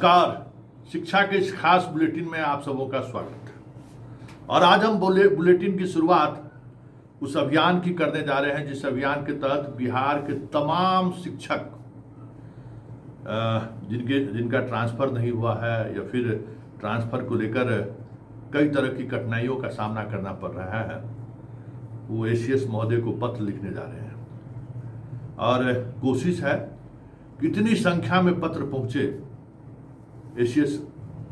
नमस्कार। शिक्षा के इस खास बुलेटिन में आप सबों का स्वागत है। और आज हम बुलेटिन की शुरुआत उस अभियान की करने जा रहे हैं जिस अभियान के तहत बिहार के तमाम शिक्षक जिनका ट्रांसफ़र नहीं हुआ है या फिर ट्रांसफ़र को लेकर कई तरह की कठिनाइयों का सामना करना पड़ रहा है, वो एसीएस महोदय को पत्र लिखने जा रहे हैं। और कोशिश है कि इतनी संख्या में पत्र पहुंचे एसीएस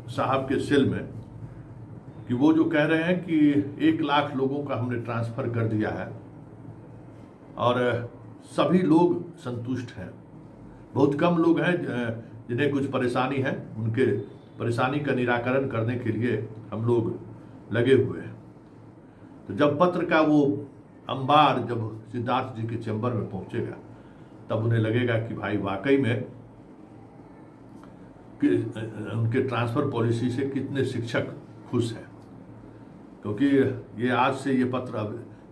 साहब के सेल में कि वो जो कह रहे हैं कि 1 लाख लोगों का हमने ट्रांसफ़र कर दिया है और सभी लोग संतुष्ट हैं। बहुत कम लोग हैं जिन्हें कुछ परेशानी है, उनके परेशानी का निराकरण करने के लिए हम लोग लगे हुए हैं। तो जब पत्र का वो अंबार जब सिद्धार्थ जी के चैम्बर में पहुंचेगा तब उन्हें लगेगा कि भाई वाकई में कि उनके ट्रांसफ़र पॉलिसी से कितने शिक्षक खुश हैं, क्योंकि ये आज से ये पत्र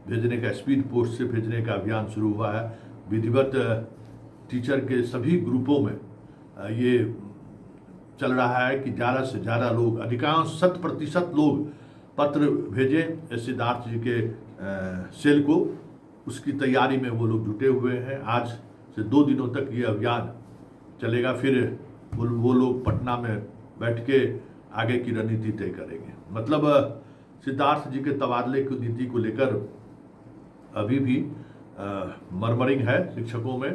भेजने का स्पीड पोस्ट से भेजने का अभियान शुरू हुआ है। विधिवत टीचर के सभी ग्रुपों में ये चल रहा है कि ज़्यादा से ज़्यादा लोग, अधिकांश 100% लोग पत्र भेजें सिद्धार्थ जी के सेल को। उसकी तैयारी में वो लोग जुटे हुए हैं। आज से 2 दिनों तक ये अभियान चलेगा। फिर वो लोग पटना में बैठ के आगे की रणनीति तय करेंगे। मतलब सिद्धार्थ जी के तबादले की नीति को लेकर अभी भी मरमरिंग है शिक्षकों में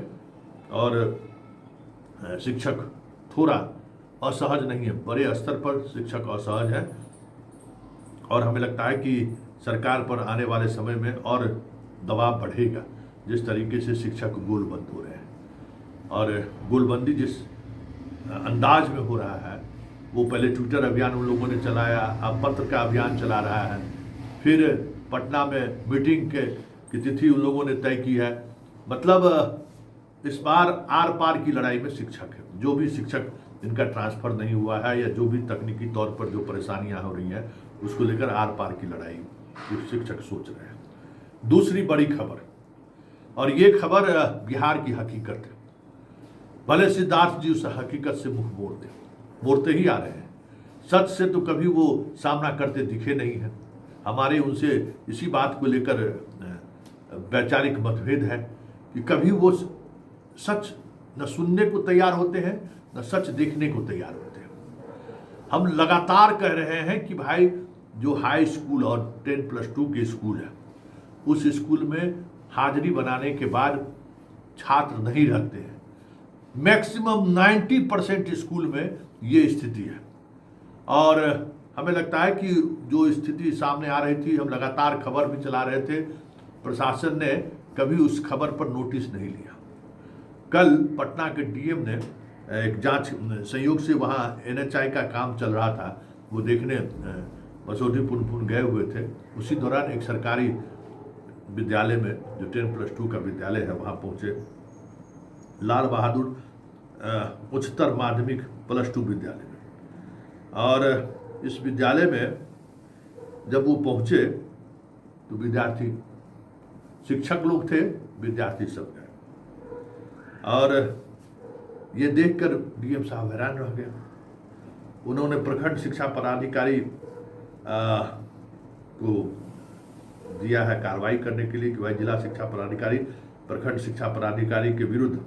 और शिक्षक थोड़ा असहज नहीं है, बड़े स्तर पर शिक्षक असहज है। और हमें लगता है कि सरकार पर आने वाले समय में और दबाव बढ़ेगा जिस तरीके से शिक्षक गोलबंद हो रहे हैं। और गोलबंदी जिस अंदाज में हो रहा है, वो पहले ट्विटर अभियान उन लोगों ने चलाया, अब पत्र का अभियान चला रहा है, फिर पटना में मीटिंग की तिथि उन लोगों ने तय की है। मतलब इस बार आर पार की लड़ाई में शिक्षक है। जो भी शिक्षक जिनका ट्रांसफ़र नहीं हुआ है या जो भी तकनीकी तौर पर जो परेशानियां हो रही हैं उसको लेकर आर पार की लड़ाई शिक्षक सोच रहे हैं। दूसरी बड़ी खबर, और ये खबर बिहार की हकीकत है। भले सिद्धार्थ जी उस हकीकत से मुख मोड़ते ही आ रहे हैं। सच से तो कभी वो सामना करते दिखे नहीं हैं। हमारे उनसे इसी बात को लेकर वैचारिक मतभेद है कि कभी वो सच न सुनने को तैयार होते हैं न सच देखने को तैयार होते हैं। हम लगातार कह रहे हैं कि भाई जो हाई स्कूल और 10+2 के स्कूल है, उस स्कूल में हाजिरी बनाने के बाद छात्र नहीं रहते हैं। मैक्सिमम 90% स्कूल में ये स्थिति है। और हमें लगता है कि जो स्थिति सामने आ रही थी, हम लगातार खबर भी चला रहे थे, प्रशासन ने कभी उस खबर पर नोटिस नहीं लिया। कल पटना के डीएम ने एक जांच संयोग से वहाँ NHI का काम चल रहा था, वो देखने मसौढ़ी पुनपुन गए हुए थे। उसी दौरान एक सरकारी विद्यालय में जो 10+2 का विद्यालय है वहाँ पहुँचे, लाल बहादुर उच्चतर माध्यमिक +2 विद्यालय में। और इस विद्यालय में जब वो पहुँचे तो विद्यार्थी, शिक्षक लोग थे, विद्यार्थी सब गए। और ये देखकर डीएम साहब हैरान रह गए। उन्होंने प्रखंड शिक्षा पदाधिकारी को दिया है कार्रवाई करने के लिए कि भाई जिला शिक्षा पदाधिकारी प्रखंड शिक्षा पदाधिकारी के विरुद्ध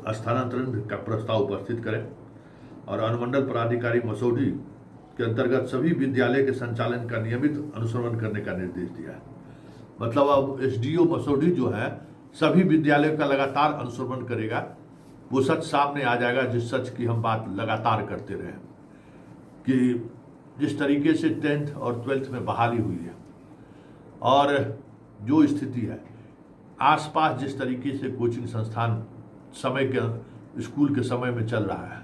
स्थानांतरण का प्रस्ताव उपस्थित करें और अनुमंडल पदाधिकारी मसौढ़ी के अंतर्गत सभी विद्यालय के संचालन का नियमित अनुसरण करने का निर्देश दिया है। मतलब अब SDO मसौढ़ी जो है सभी विद्यालयों का लगातार अनुसरण करेगा। वो सच सामने आ जाएगा जिस सच की हम बात लगातार करते रहे कि जिस तरीके से 10th और 12th में बहाली हुई है और जो स्थिति है आसपास, जिस तरीके से कोचिंग संस्थान समय के स्कूल के समय में चल रहा है,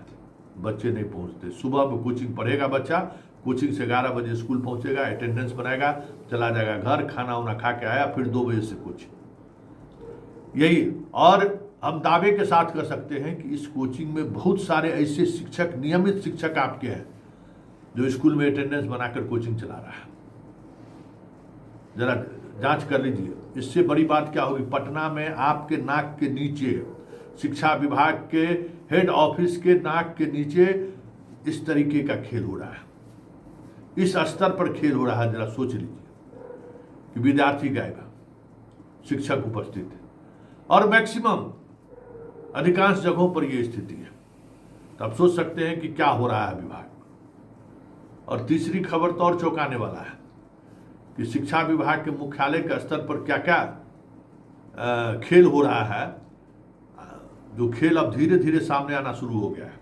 बच्चे नहीं पहुंचते। सुबह में कोचिंग पढ़ेगा बच्चा, कोचिंग से 11 बजे स्कूल पहुंचेगा, अटेंडेंस बनाएगा, चला जाएगा घर, खाना वाना खा के आया, फिर 2 बजे से कोचिंग, यही। और हम दावे के साथ कह सकते हैं कि इस कोचिंग में बहुत सारे ऐसे शिक्षक, नियमित शिक्षक आपके हैं जो स्कूल में अटेंडेंस बनाकर कोचिंग चला रहा है। जरा जांच कर लीजिए। इससे बड़ी बात क्या होगी, पटना में आपके नाक के नीचे शिक्षा विभाग के हेड ऑफिस के नाक के नीचे इस तरीके का खेल हो रहा है, इस स्तर पर खेल हो रहा है। जरा सोच लीजिए कि विद्यार्थी गायब, शिक्षक उपस्थित है और मैक्सिमम अधिकांश जगहों पर यह स्थिति है। तो आप सोच सकते हैं कि क्या हो रहा है विभाग। और तीसरी खबर तो और चौंकाने वाला है कि शिक्षा विभाग के मुख्यालय के स्तर पर क्या क्या खेल हो रहा है, जो खेल अब धीरे धीरे सामने आना शुरू हो गया है।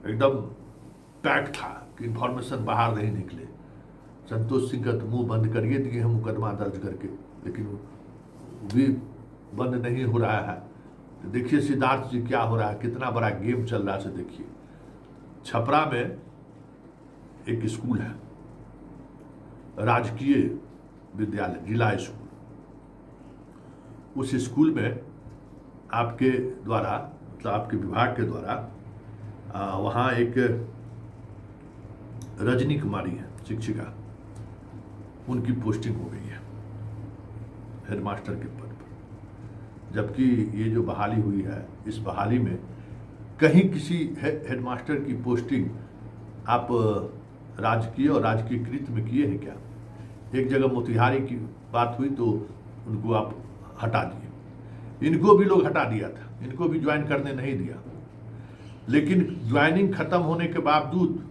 एकदम पैक था कि इंफॉर्मेशन बाहर नहीं निकले। संतोष सिंह का तो मुंह बंद करिए दिए हैं मुकदमा दर्ज करके, लेकिन वो भी बंद नहीं हो रहा है। तो देखिए सिद्धार्थ जी क्या हो रहा है, कितना बड़ा गेम चल रहा है। से देखिए छपरा में एक स्कूल है, राजकीय विद्यालय जिला स्कूल। उस स्कूल में आपके द्वारा, मतलब आपके विभाग के द्वारा वहाँ एक रजनी कुमारी है शिक्षिका, उनकी पोस्टिंग हो गई है हेडमास्टर के पद पर। जबकि ये जो बहाली हुई है, इस बहाली में कहीं किसी हेडमास्टर की पोस्टिंग आप राजकीय और राजकीयकृत में किए हैं क्या? एक जगह मोतिहारी की बात हुई तो उनको आप हटा दिए, इनको भी लोग हटा दिया था, इनको भी ज्वाइन करने नहीं दिया। लेकिन ज्वाइनिंग खत्म होने के बावजूद,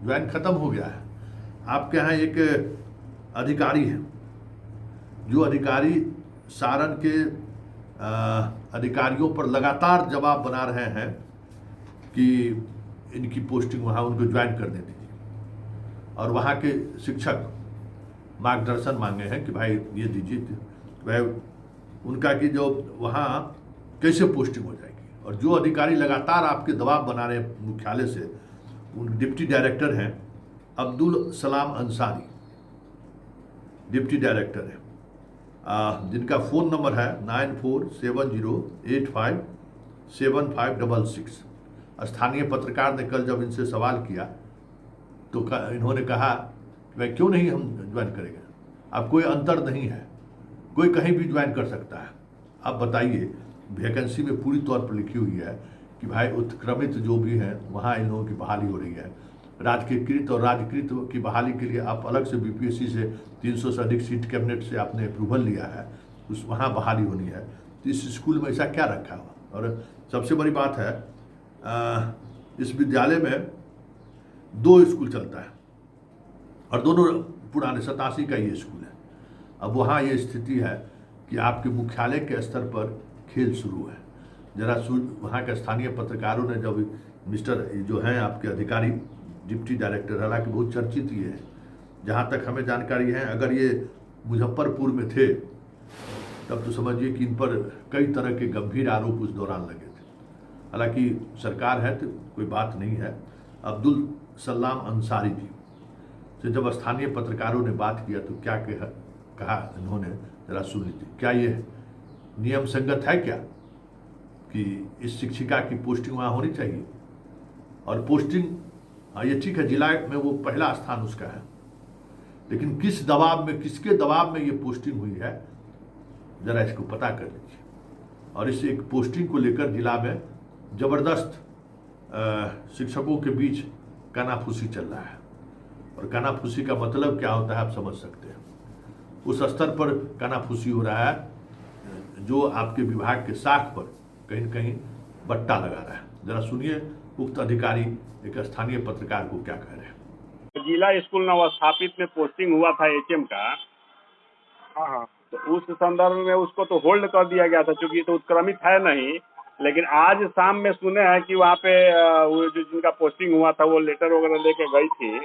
ज्वाइन खत्म हो गया है, आपके यहाँ एक अधिकारी है, जो अधिकारी सारण के अधिकारियों पर लगातार जवाब बना रहे हैं कि इनकी पोस्टिंग वहाँ उनको ज्वाइन करने दीजिए। और वहाँ के शिक्षक मार्गदर्शन मांगे हैं कि भाई ये दीजिए, भाई उनका कि जो वहाँ कैसे पोस्टिंग हो जाएगी। और जो अधिकारी लगातार आपके दबाव बना रहे हैं मुख्यालय से, उन डिप्टी डायरेक्टर हैं अब्दुल सलाम अंसारी, डिप्टी डायरेक्टर है, जिनका फ़ोन नंबर है 9470857566। स्थानीय पत्रकार ने कल जब इनसे सवाल किया तो इन्होंने कहा कि भाई क्यों नहीं हम ज्वाइन करेंगे, अब कोई अंतर नहीं है, कोई कहीं भी ज्वाइन कर सकता है। अब बताइए, वैकेंसी में पूरी तौर पर लिखी हुई है कि भाई उत्क्रमित जो भी हैं वहाँ इन लोगों की बहाली हो रही है। राजकीयकृत और राजकृत की बहाली के लिए आप अलग से बीपीएससी से 300 से अधिक सीट कैबिनेट से आपने अप्रूवल लिया है, उस वहाँ बहाली होनी है। तो इस स्कूल में ऐसा क्या रखा हुआ? और सबसे बड़ी बात है, इस विद्यालय में 2 स्कूल चलता है और दोनों पुराने 87 का ये स्कूल है। अब वहाँ ये स्थिति है कि आपके मुख्यालय के स्तर पर खेल शुरू है। जरा वहाँ के स्थानीय पत्रकारों ने जब मिस्टर जो हैं आपके अधिकारी डिप्टी डायरेक्टर, हालांकि बहुत चर्चित ये है, जहाँ तक हमें जानकारी है, अगर ये मुजफ्फरपुर में थे तब तो समझिए कि इन पर कई तरह के गंभीर आरोप उस दौरान लगे थे। हालांकि सरकार है तो कोई बात नहीं है। अब्दुल सलाम अंसारी जी से जब स्थानीय पत्रकारों ने बात किया तो क्या कहा इन्होंने, जरा सुन लीजिए। क्या ये नियम संगत है क्या कि इस शिक्षिका की पोस्टिंग वहाँ होनी चाहिए? और पोस्टिंग, हाँ ये ठीक है, जिला में वो पहला स्थान उसका है, लेकिन किस दबाव में, किसके दबाव में ये पोस्टिंग हुई है, जरा इसको पता कर लीजिए। और इस एक पोस्टिंग को लेकर जिला में जबरदस्त शिक्षकों के बीच कानाफूसी चल रहा है। और कानाफूसी का मतलब क्या होता है आप समझ सकते हैं। उस स्तर पर कानाफूसी हो रहा है जो आपके विभाग के साख पर कहीं न कहीं बट्टा लगा रहा है। जरा सुनिए उक्त अधिकारी एक स्थानीय पत्रकार को क्या कह रहे हैं। जिला स्कूल नवस्थापित में पोस्टिंग हुआ था एचएम का। हाँ, तो उस संदर्भ में उसको तो होल्ड कर दिया गया था, क्योंकि तो उत्क्रमित है नहीं। लेकिन आज शाम में सुने हैं कि वहाँ पे वो जो जिनका पोस्टिंग हुआ था वो लेटर वगैरह लेके गई थी।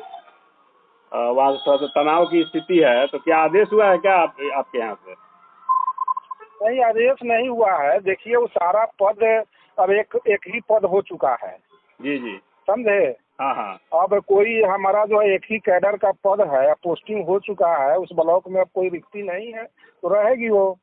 वहाँ थोड़ा सा तनाव की स्थिति है। तो क्या आदेश हुआ है क्या आपके यहाँ से? नहीं आदेश नहीं हुआ है। देखिए वो सारा पद अब एक ही पद हो चुका है। जी जी, समझे? हाँ हाँ। अब कोई हमारा जो है एक ही कैडर का पद है, पोस्टिंग हो चुका है, उस ब्लॉक में अब कोई रिक्ति नहीं है तो रहेगी वो।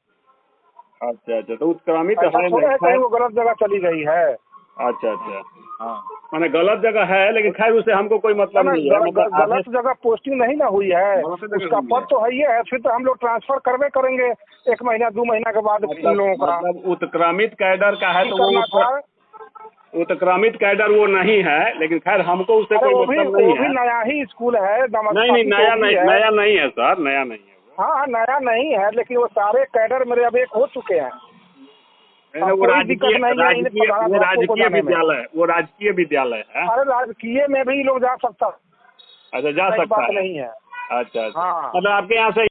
अच्छा अच्छा, तो उत्क्रमित ऐसा थोड़ा है कहीं वो गलत जगह चली गई है। अच्छा अच्छा, हाँ मैंने गलत जगह है, लेकिन खैर उससे हमको कोई मतलब नहीं है। मतलब गलत जगह पोस्टिंग नहीं ना हुई है, उसका पद तो है ही है, फिर तो हम लोग ट्रांसफर करवे करेंगे 1 महीना 2 महीना के बाद इन लोगों का। मतलब उत्क्रमित कैडर का है तो करना था। उत्क्रमित कैडर वो नहीं है, लेकिन खैर हमको उससे अरे कोई वो मतलब नहीं भी है। नया ही स्कूल है, नहीं नहीं, नया नहीं, नया नहीं है सर, नया नहीं है वो। हाँ नया नहीं है, लेकिन वो सारे कैडर मेरे अब एक हो चुके हैं। वो कोई राजकीय दिक्कत नहीं है इन्हें पढ़ाना वो बच्चों को राजकीय जाने में। विद्यालय, वो राजकीय विद्यालय है। अरे राजकीय में भी लोग जा सकता, अच्छा, जा ऐसी सकता बात है। नहीं है। अच्छा अच्छा, हाँ। मतलब आपके यहाँ से